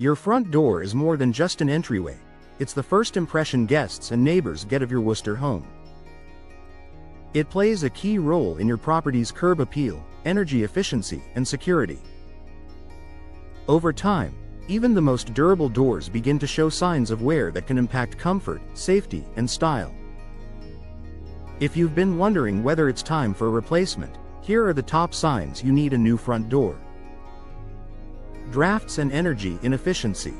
Your front door is more than just an entryway. It's the first impression guests and neighbors get of your Worcester home. It plays a key role in your property's curb appeal, energy efficiency, and security. Over time, even the most durable doors begin to show signs of wear that can impact comfort, safety, and style. If you've been wondering whether it's time for a replacement, here are the top signs you need a new front door. Drafts and energy inefficiency.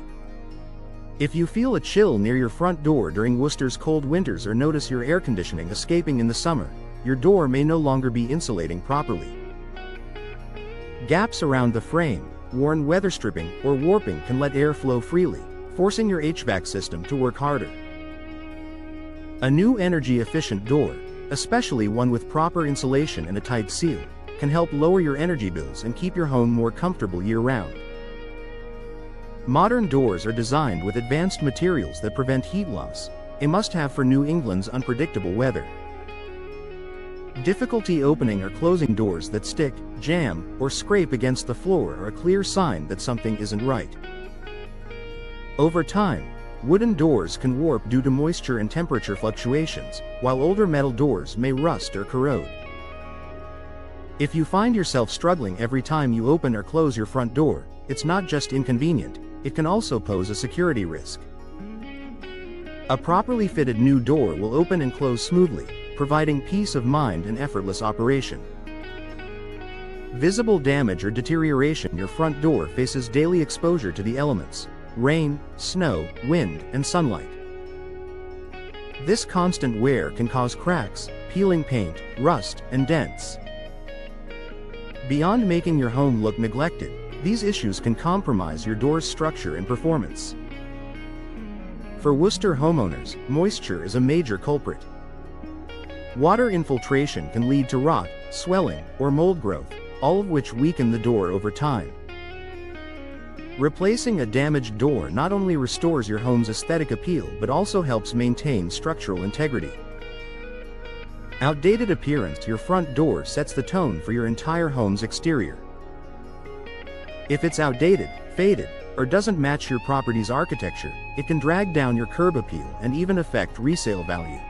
If you feel a chill near your front door during Worcester's cold winters or notice your air conditioning escaping in the summer, your door may no longer be insulating properly. Gaps around the frame, worn weather stripping, or warping can let air flow freely, forcing your HVAC system to work harder. A new energy-efficient door, especially one with proper insulation and a tight seal, can help lower your energy bills and keep your home more comfortable year-round. Modern doors are designed with advanced materials that prevent heat loss, a must-have for New England's unpredictable weather. Difficulty opening or closing doors that stick, jam, or scrape against the floor are a clear sign that something isn't right. Over time, wooden doors can warp due to moisture and temperature fluctuations, while older metal doors may rust or corrode. If you find yourself struggling every time you open or close your front door, it's not just inconvenient, it can also pose a security risk. A properly fitted new door will open and close smoothly, providing peace of mind and effortless operation. Visible damage or deterioration. Your front door faces daily exposure to the elements: rain, snow, wind, and sunlight. This constant wear can cause cracks, peeling paint, rust, and dents. Beyond making your home look neglected, these issues can compromise your door's structure and performance. For Worcester homeowners, moisture is a major culprit. Water infiltration can lead to rot, swelling, or mold growth, all of which weaken the door over time. Replacing a damaged door not only restores your home's aesthetic appeal but also helps maintain structural integrity. Outdated appearance. Your front door sets the tone for your entire home's exterior. If it's outdated, faded, or doesn't match your property's architecture, it can drag down your curb appeal and even affect resale value.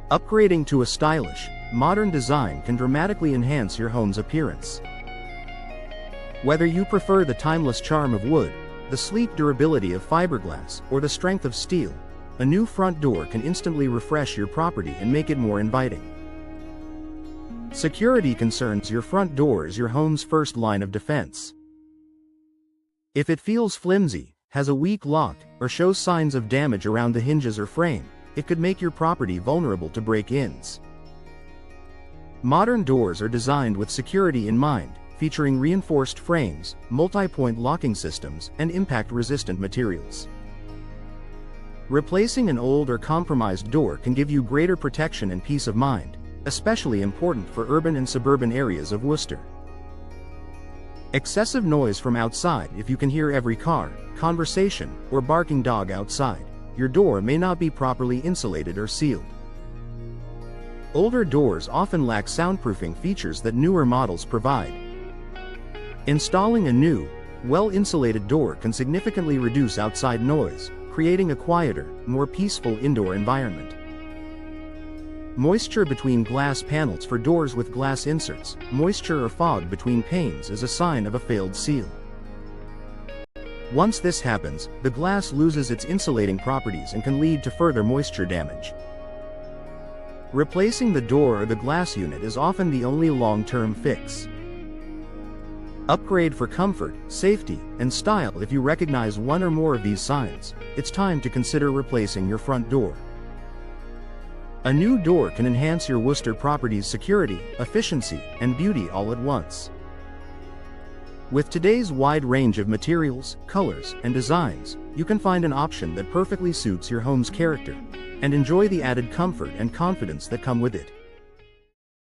Upgrading to a stylish, modern design can dramatically enhance your home's appearance. Whether you prefer the timeless charm of wood, the sleek durability of fiberglass, or the strength of steel, a new front door can instantly refresh your property and make it more inviting. Security concerns. Your front door is your home's first line of defense. If it feels flimsy, has a weak lock, or shows signs of damage around the hinges or frame, it could make your property vulnerable to break-ins. Modern doors are designed with security in mind, featuring reinforced frames, multi-point locking systems, and impact-resistant materials. Replacing an old or compromised door can give you greater protection and peace of mind, especially important for urban and suburban areas of Worcester. Excessive noise from outside. If you can hear every car, conversation, or barking dog outside, your door may not be properly insulated or sealed. Older doors often lack soundproofing features that newer models provide. Installing a new, well-insulated door can significantly reduce outside noise, creating a quieter, more peaceful indoor environment. Moisture between glass panels. For doors with glass inserts, moisture or fog between panes is a sign of a failed seal. Once this happens, the glass loses its insulating properties and can lead to further moisture damage. Replacing the door or the glass unit is often the only long-term fix. Upgrade for comfort, safety, and style. If you recognize one or more of these signs, it's time to consider replacing your front door. A new door can enhance your Worcester property's security, efficiency, and beauty all at once. With today's wide range of materials, colors, and designs, you can find an option that perfectly suits your home's character, and enjoy the added comfort and confidence that come with it.